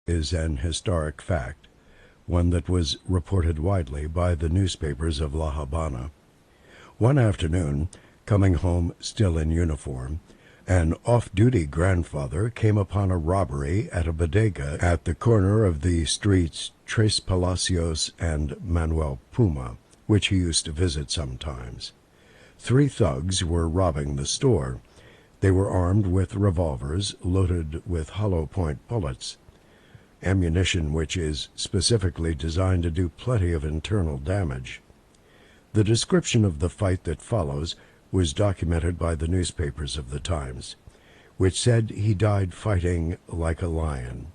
is an historic fact, one that was reported widely by the newspapers of La Habana. One afternoon, coming home still in uniform, an off-duty grandfather came upon a robbery at a bodega at the corner of the streets Tres Palacios and Manuel Puma, which he used to visit sometimes. 3 thugs were robbing the store. They were armed with revolvers loaded with hollow-point bullets, ammunition which is specifically designed to do plenty of internal damage. The description of the fight that follows was documented by the newspapers of the times, which said he died fighting like a lion.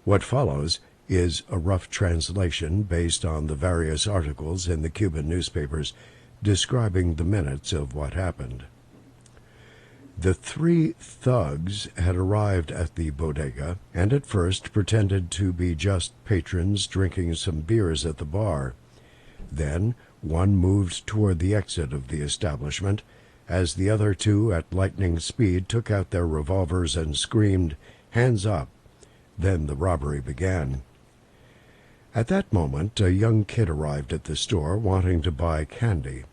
What follows is a rough translation based on the various articles in the Cuban newspapers describing the minutes of what happened. The 3 thugs had arrived at the bodega and at first pretended to be just patrons drinking some beers at the bar. Then one moved toward the exit of the establishment, as the other 2 at lightning speed took out their revolvers and screamed, "Hands up!" Then the robbery began. At that moment, a young kid arrived at the store wanting to buy candy.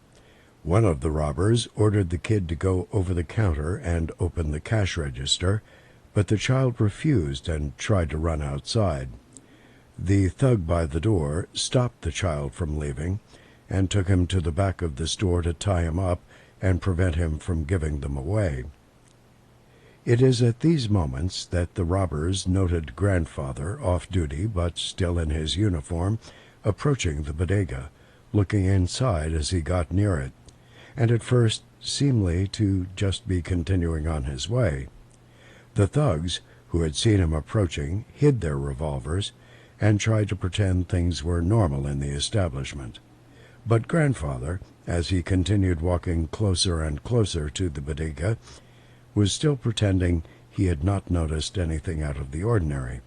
One of the robbers ordered the kid to go over the counter and open the cash register, but the child refused and tried to run outside. The thug by the door stopped the child from leaving and took him to the back of the store to tie him up and prevent him from giving them away. It is at these moments that the robbers noted grandfather, off duty but still in his uniform, approaching the bodega, looking inside as he got near it, and at first seemingly to just be continuing on his way. The thugs, who had seen him approaching, hid their revolvers and tried to pretend things were normal in the establishment. But grandfather, as he continued walking closer and closer to the bodega, was still pretending he had not noticed anything out of the ordinary.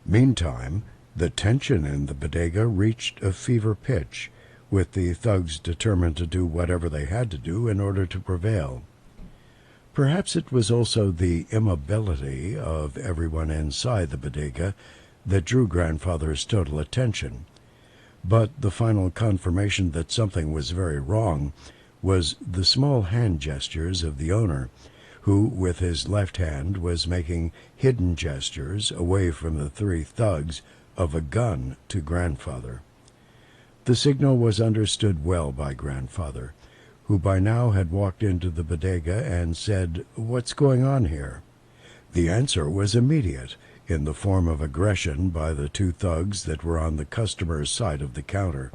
Meantime, the tension in the bodega reached a fever pitch, with the thugs determined to do whatever they had to do in order to prevail. Perhaps it was also the immobility of everyone inside the bodega that drew grandfather's total attention. But the final confirmation that something was very wrong was the small hand gestures of the owner, who, with his left hand, was making hidden gestures away from the 3 thugs of a gun to grandfather. The signal was understood well by grandfather, who by now had walked into the bodega and said, "What's going on here?" The answer was immediate, in the form of aggression by the 2 thugs that were on the customer's side of the counter.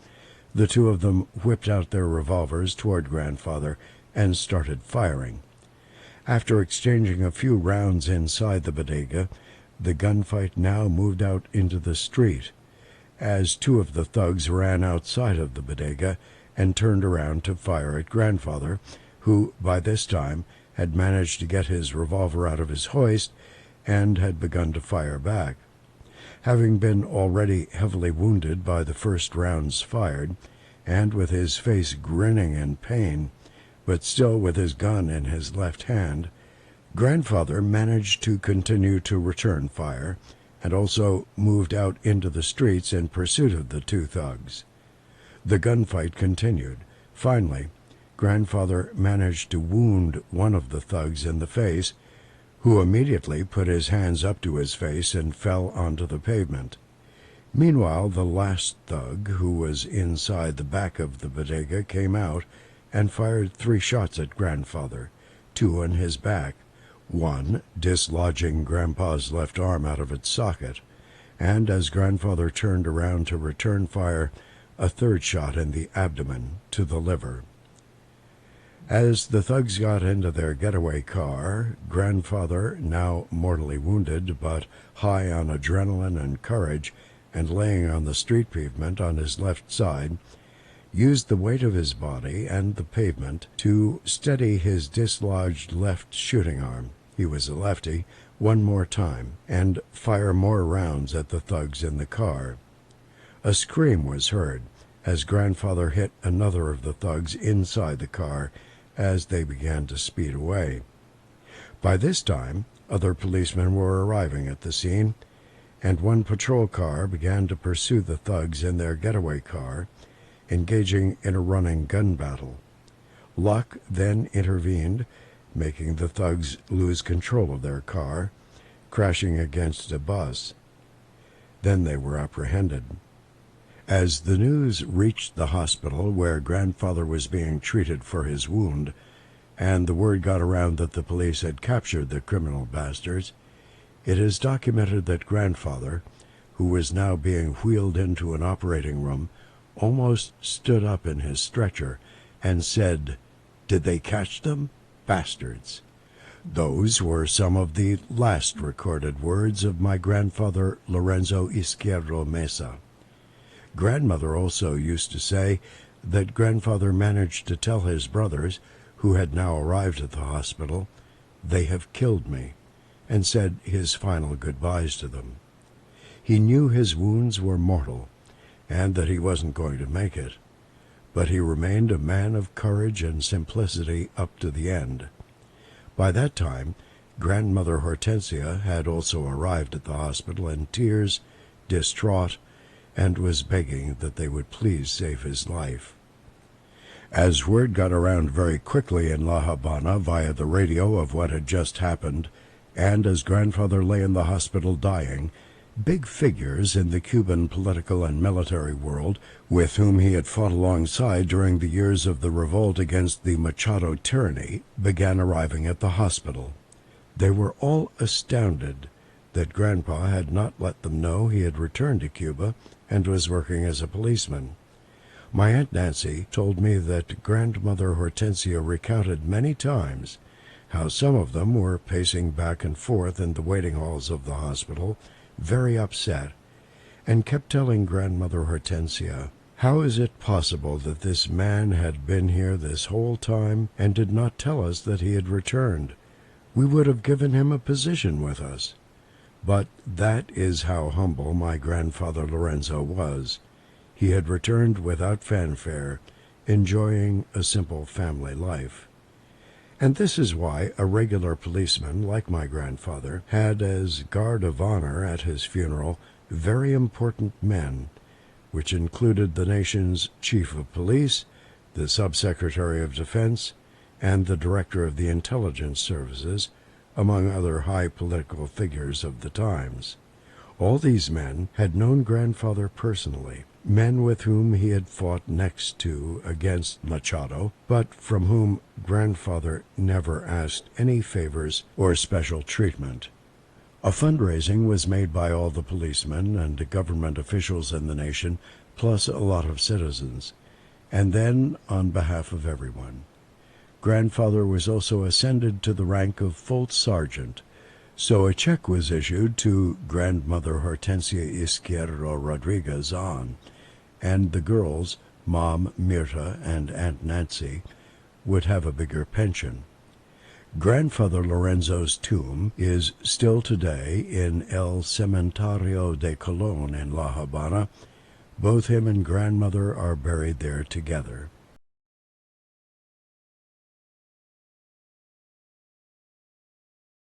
The 2 of them whipped out their revolvers toward grandfather and started firing. After exchanging a few rounds inside the bodega, the gunfight now moved out into the street, as 2 of the thugs ran outside of the bodega and turned around to fire at grandfather, who, by this time, had managed to get his revolver out of his hoist and had begun to fire back. Having been already heavily wounded by the first rounds fired, and with his face grinning in pain, but still with his gun in his left hand, grandfather managed to continue to return fire, and also moved out into the streets in pursuit of the 2 thugs. The gunfight continued. Finally, grandfather managed to wound one of the thugs in the face, who immediately put his hands up to his face and fell onto the pavement. Meanwhile, the last thug, who was inside the back of the bodega, came out and fired 3 shots at grandfather, 2 in his back, one dislodging grandpa's left arm out of its socket, and as grandfather turned around to return fire, a 3rd shot in the abdomen to the liver. As the thugs got into their getaway car, grandfather, now mortally wounded but high on adrenaline and courage and laying on the street pavement on his left side, used the weight of his body and the pavement to steady his dislodged left shooting arm, he was a lefty, one more time, and fire more rounds at the thugs in the car. A scream was heard as grandfather hit another of the thugs inside the car as they began to speed away. By this time, other policemen were arriving at the scene, and one patrol car began to pursue the thugs in their getaway car, engaging in a running gun battle. Luck then intervened, making the thugs lose control of their car, crashing against a bus. Then they were apprehended. As the news reached the hospital where grandfather was being treated for his wound, and the word got around that the police had captured the criminal bastards, it is documented that grandfather, who was now being wheeled into an operating room, almost stood up in his stretcher and said, "Did they catch them? Bastards." Those were some of the last recorded words of my grandfather Lorenzo Yzquierdo Mesa. Grandmother also used to say that grandfather managed to tell his brothers, who had now arrived at the hospital, "They have killed me," and said his final goodbyes to them. He knew his wounds were mortal, and that he wasn't going to make it, but he remained a man of courage and simplicity up to the end. By that time, grandmother Hortensia had also arrived at the hospital in tears, distraught, and was begging that they would please save his life. As word got around very quickly in La Habana via the radio of what had just happened, and as grandfather lay in the hospital dying, big figures in the Cuban political and military world, with whom he had fought alongside during the years of the revolt against the Machado tyranny, began arriving at the hospital. They were all astounded that Grandpa had not let them know he had returned to Cuba and was working as a policeman. My Aunt Nancy told me that Grandmother Hortensia recounted many times how some of them were pacing back and forth in the waiting halls of the hospital, very upset, and kept telling Grandmother Hortensia, "How is it possible that this man had been here this whole time and did not tell us that he had returned? We would have given him a position with us." But that is how humble my grandfather Lorenzo was. He had returned without fanfare, enjoying a simple family life. And this is why a regular policeman, like my grandfather, had as guard of honor at his funeral very important men, which included the nation's chief of police, the subsecretary of defense, and the director of the intelligence services, among other high political figures of the times. All these men had known grandfather personally, men with whom he had fought next to against Machado, but from whom grandfather never asked any favors or special treatment. A fundraising was made by all the policemen and government officials in the nation, plus a lot of citizens, and then on behalf of everyone. Grandfather was also ascended to the rank of full sergeant, so a check was issued to Grandmother Hortensia Yzquierdo Rodriguez and the girls, Mom Mirta and Aunt Nancy, would have a bigger pension. Grandfather Lorenzo's tomb is still today in El Cementerio de Colón in La Habana. Both him and grandmother are buried there together.